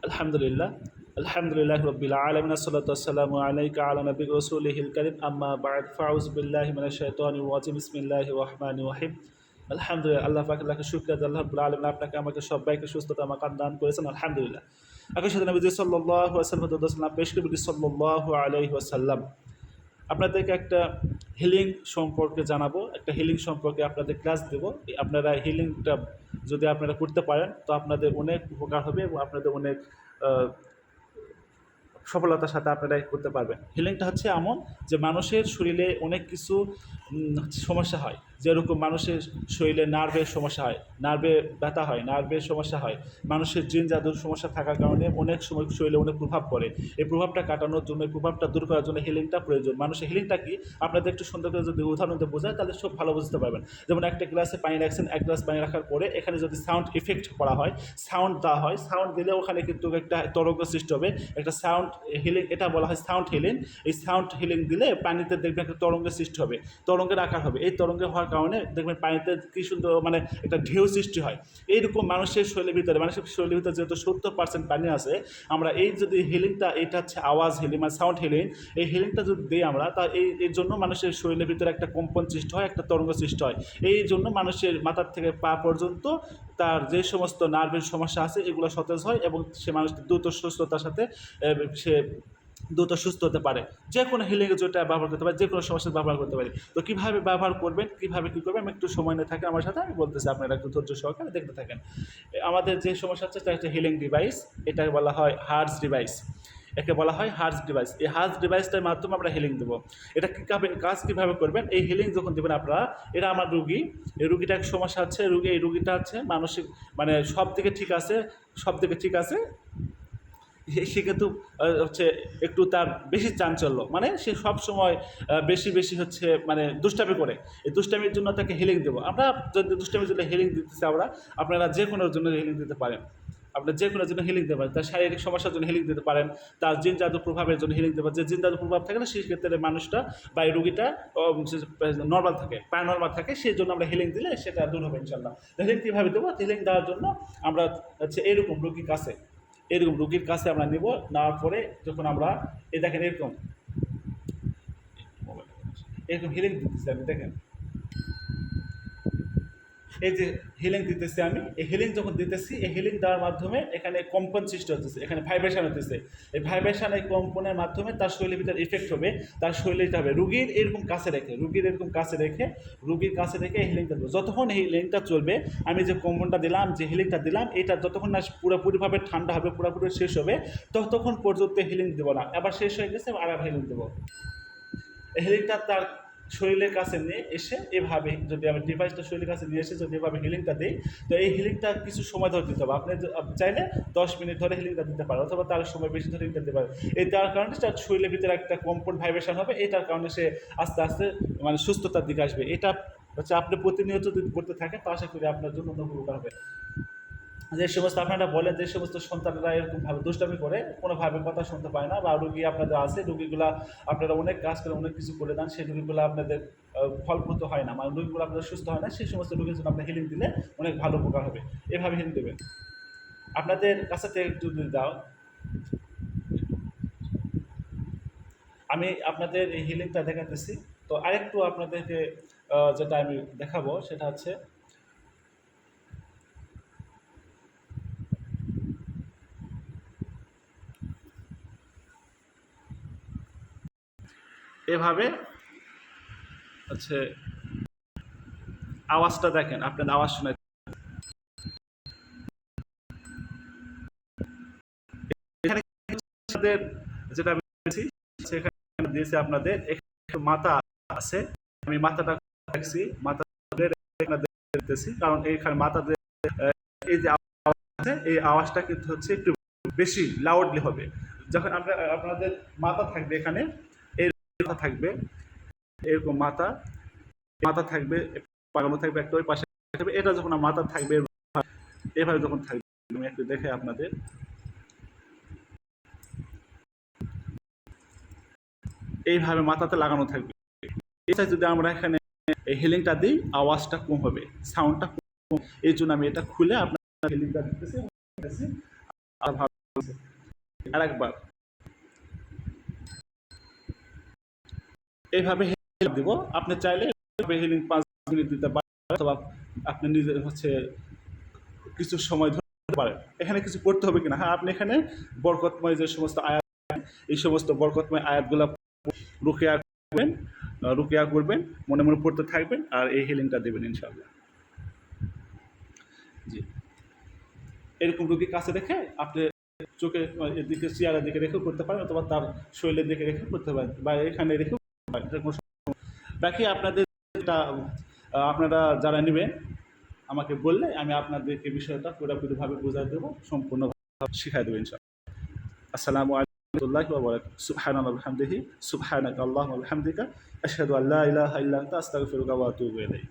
আলহামদুলিল্লাহ আলহামদুলিল্লাহ রাব্বিল আলামিন আসসালাতু ওয়াসসালামু আলাইকা আলা নবী রাসূলিহিল কারীম আম্মা বা'দ ফাউযু বিল্লাহি মিনাশ শাইতানির রাজিম বিসমিল্লাহির রহমানির রহিম আলহামদুলিল্লাহ আল্লাহ পাকের লাখো শুকরিয়া যে আল্লাহ রাব্বুল আলামিন আপনাকে আমাকে সবাইকে সুস্থতা মাকান দান করেছেন আলহামদুলিল্লাহ। একই সাথে নবী সাল্লাল্লাহু আলাইহি ওয়াসাল্লাম পেশ করে সাল্লাল্লাহু আলাইহি ওয়াসাল্লাম আপনাদেরকে একটা হিলিং সম্পর্কে জানাবো, একটা হিলিং সম্পর্কে আপনাদের ক্লাস দেব। আপনারা হিলিংটা যদি আপনারা করতে পারেন তো আপনাদের অনেক উপকার হবে এবং আপনাদের অনেক আহ, সফলতার সাথে আপনারা করতে পারবেন। হিলিংটা হচ্ছে এমন যে মানুষের শরীরে অনেক কিছু সমস্যা হয়, যেরকম মানুষের শরীরে নার্ভের সমস্যা হয়, নার্ভে ব্যথা হয়, নার্ভের সমস্যা হয়, মানুষের জিন জাদুর সমস্যা থাকার কারণে অনেক সময় শরীরে অনেক প্রভাব পড়ে। এই প্রভাবটা কাটানোর জন্য, এই প্রভাবটা দূর করার জন্য হিলিংটা প্রয়োজন। মানুষের হিলিংটা কি আপনাদের একটু সুন্দর করে যদি উদাহরণ দিয়ে বোঝায় তাহলে সব ভালো বুঝতে পারবেন। যেমন একটা গ্লাসে পানি রাখছেন, এক গ্লাস পানি রাখার পরে এখানে যদি সাউন্ড ইফেক্ট করা হয়, সাউন্ড দেওয়া হয়, সাউন্ড দিলে ওখানে কিন্তু একটা তরঙ্গ সৃষ্টি হবে, একটা সাউন্ড হিলিং, এটা বলা হয় সাউন্ড হিলিং। এই সাউন্ড হিলিং দিলে পানিতে দেখবেন একটা তরঙ্গের সৃষ্টি হবে, তরঙ্গের আকার হবে। এই তরঙ্গে হওয়ার কারণে দেখবেন পানিতে কি সুন্দর মানে একটা ঢেউ সৃষ্টি হয়। এইরকম মানুষের শরীরের ভিতরে, মানুষের শরীরের ভিতরে যেহেতু 70% পানি আছে, আমরা এই যদি হিলিংটা, এটা হচ্ছে আওয়াজ হিলিং মানে সাউন্ড হিলিং, এই হিলিংটা যদি দিই আমরা, তা এর জন্য মানুষের শরীরের ভিতরে একটা কম্পন সৃষ্টি হয়, একটা তরঙ্গ সৃষ্টি হয়। এই জন্য মানুষের মাথার থেকে পা পর্যন্ত তার যে সমস্ত নার্ভের সমস্যা আছে এগুলো সতেজ হয় এবং সে মানুষ দ্রুত সুস্থতার সাথে সে দ্রুত সুস্থ হতে পারে। যে কোনো হিলিংয়ের যেটা ব্যবহার করতে পারে, যে কোনো সমস্যার ব্যবহার করতে পারি। তো কীভাবে ব্যবহার করবেন, কীভাবে কী করবেন, আমি একটু সময় নিয়ে থাকেন আমার সাথে, আমি বলতেছি, আপনারা একটু ধৈর্য সহকারে দেখতে থাকেন। আমাদের যে সমস্যা হচ্ছে সেটা হচ্ছে হিলিং ডিভাইস, এটাকে বলা হয় হার্টস ডিভাইস, একে বলা হয় হার্টস ডিভাইস। এই হার্টস ডিভাইসটার মাধ্যমে আমরা হিলিং দেবো। এটা কীভাবে কাজ কীভাবে করবেন, এই হিলিং যখন দেবেন আপনারা, এরা আমার রুগী, এই রুগীটার সমস্যা হচ্ছে, এই রুগীটা হচ্ছে মানসিক মানে সব দিকে ঠিক আছে, সব দিকে ঠিক আছে, সে কিন্তু হচ্ছে একটু তার বেশি চাঞ্চল্য, মানে সে সব সময় বেশি বেশি হচ্ছে মানে দুষ্টামি করে। এই দুষ্টামির জন্য তাকে হিলিং দেবো আমরা। যদি দুষ্টামির জন্য হিলিং দিতেছি আমরা, আপনারা যে কোনোর জন্য হিলিং দিতে পারেন, আপনার যে কোনো জন্য হিলিং দিতে পারেন। তার শারীরিক সমস্যার জন্য হিলিং দিতে পারেন, তার জিন জাদু প্রভাবের জন্য হিলিং দিতে পারেন। যে জিন জাদু প্রভাব থাকে না, সেই ক্ষেত্রে মানুষটা বা এই রুগীটা নর্মাল থাকে, প্যারানর্মাল থাকে, সেই জন্য আমরা হিলিং দিলে সেটা দূর হবে ইনশাল্লাহ। হিলিং কীভাবে দেবো, হিলিং দেওয়ার জন্য আমরা হচ্ছে এরকম রুগীর কাছে, এরকম রুগীর কাছে আমরা নেব, নেওয়ার পরে যখন আমরা এই দেখেন এরকম এরকম হিলিং দিতেছি আমি, দেখেন এই যে হিলিং দিতেছি আমি, এই হিলিং যখন দিতেছি, এই হিলিং দেওয়ার মাধ্যমে এখানে কম্পন সৃষ্টি হতেছে, এখানে ভাইব্রেশন হতেছে। এই ভাইব্রেশন, এই কম্পনের মাধ্যমে তার শরীরের ভিতরে ইফেক্ট হবে, তার শরীরটা হবে রুগীর এরকম কাছে রেখে, রুগীর এরকম কাছে রেখে, রুগীর কাছে রেখে এই হিলিংটা দেবো। যতক্ষণ এই হিলিংটা চলবে, আমি যে কম্পনটা দিলাম, যে হিলিংটা দিলাম, এটা যতক্ষণ না পুরোপুরিভাবে ঠান্ডা হবে, পুরোপুরি শেষ হবে, ততক্ষণ পর্যন্ত হিলিং দেবো না। আবার শেষ হয়ে গেছে, আবার হিলিং দেবো। হিলিংটা তার শরীরের কাছে নিয়ে এসে এভাবে, যদি আমি ডিভাইসটা শরীরের কাছে নিয়ে এসে যদি এভাবে হিলিংটা দিই, তো এই হিলিংটা কিছু সময় ধরে দিতে হবে। আপনি চাইলে 10 মিনিট ধরে হিলিংটা দিতে পারেন, অথবা তার সময় বেশি ধরে হিলিংটা দিতে পারেন। এই তার কারণে তার শরীরের ভিতরে একটা কম্পন ভাইব্রেশন হবে, এটার কারণে সে আস্তে আস্তে মানে সুস্থতার দিকে আসবে। এটা হচ্ছে আপনি প্রতিনিয়ত যদি করতে থাকেন, তো আশা করি আপনার জন্য অন্য উপকার হবে। যে সমস্ত আপনারা বলেন, যে সমস্ত সন্তানরা এরকমভাবে দুষ্টামি করে, কোনোভাবে কথা শুনতে পায় না, বা রুগী আপনাদের আছে, রুগীগুলা আপনারা অনেক কাজ করে, অনেক কিছু করে দেন, সেই রুগীগুলো আপনাদের ফলপ্রদ হয় না, মানে রুগীগুলো আপনাদের সুস্থ হয় না, সেই সমস্ত রুগীর জন্য আপনার হিলিং দিলে অনেক ভালো উপকার হবে। এভাবে হিলিং দেবেন। আপনাদের কাছে থেকে একটু যদি দাও, আমি আপনাদের এই হিলিংটা দেখাতেছি। তো আরেকটু আপনাদেরকে যেটা আমি দেখাবো সেটা হচ্ছে এভাবে হচ্ছে আওয়াজটা দেখেন, আপনার আওয়াজ শুনে এখানে যেটা আমি দিয়েছি, সেখানে দিয়েছি আপনাদের এখানে মাথা আছে, আমি মাথাটা রাখছি, মাথা দেখতেছি, কারণ এইখানে মাথা এই যে আওয়াজ আছে, এই আওয়াজটা কিন্তু হচ্ছে একটু বেশি লাউডলি হবে। যখন আপনাদের মাথা থাকবে এখানে, এই থাকবে এরকম মাথা, মাথা থাকবে, পাগানো থাকবে একটা, ওই পাশে থাকবে, এটা যখন মাথা থাকবে এভাবে যখন থাকবে, আমি একটু দেখে আপনাদের, এইভাবে মাথাতে লাগানো থাকবে। এটা যদি আমরা এখানে এই হিলিংটা দিই, আওয়াজটা কম হবে, সাউন্ডটা কম, এই জন্য আমি এটা খুলে আপনার হিলিংটা দিতেছি। আর একবার এইভাবে হেলিং দিব। আপনি চাইলে হিলিং 5 মিনিট দিতে পারেন, অথবা আপনি নিজে কিছু সময় ধরে পারেন। এখানে কিছু করতে হবে কিনা, হ্যাঁ, আপনি এখানে বরকতময় যে সমস্ত আয়াত, এই সমস্ত বরকতময় আয়াতগুলা রুকিয়া করবেন, রুকিয়া করবেন, মনে মনে পড়তে থাকবেন, আর এই হিলিংটা দেবেন ইনশাআল্লাহ। জি, এরকম রুগী কাছে রেখে আপনি চোখে এদিকে চেয়ারের দিকে রেখেও করতে পারেন, অথবা তার শরীরের দিকে রেখে করতে পারেন, বা এখানে রেখেও করতে পারেন, এটা কোনো বাকি আপনাদের এটা আপনারা যারা নেবেন আমাকে বললে আমি আপনাদেরকে বিষয়টা পুরোপুরিভাবে বোঝাই দেবো, সম্পূর্ণভাবে শিখাই দেবো ইনশাআল্লাহ। আসসালামু আলাইকুম ওয়া রাহমাতুল্লাহি ওয়া বারাকাতুহু। সুবহানাল্লাহি ওয়া বিহামদিহি, সুবহানাকা আল্লাহুম্মা ওয়া বিহামদিকা, আশহাদু আল্লা ইলাহা ইল্লা আনতা, আস্তাগফিরুকা ওয়া আতুবু ইলাইক।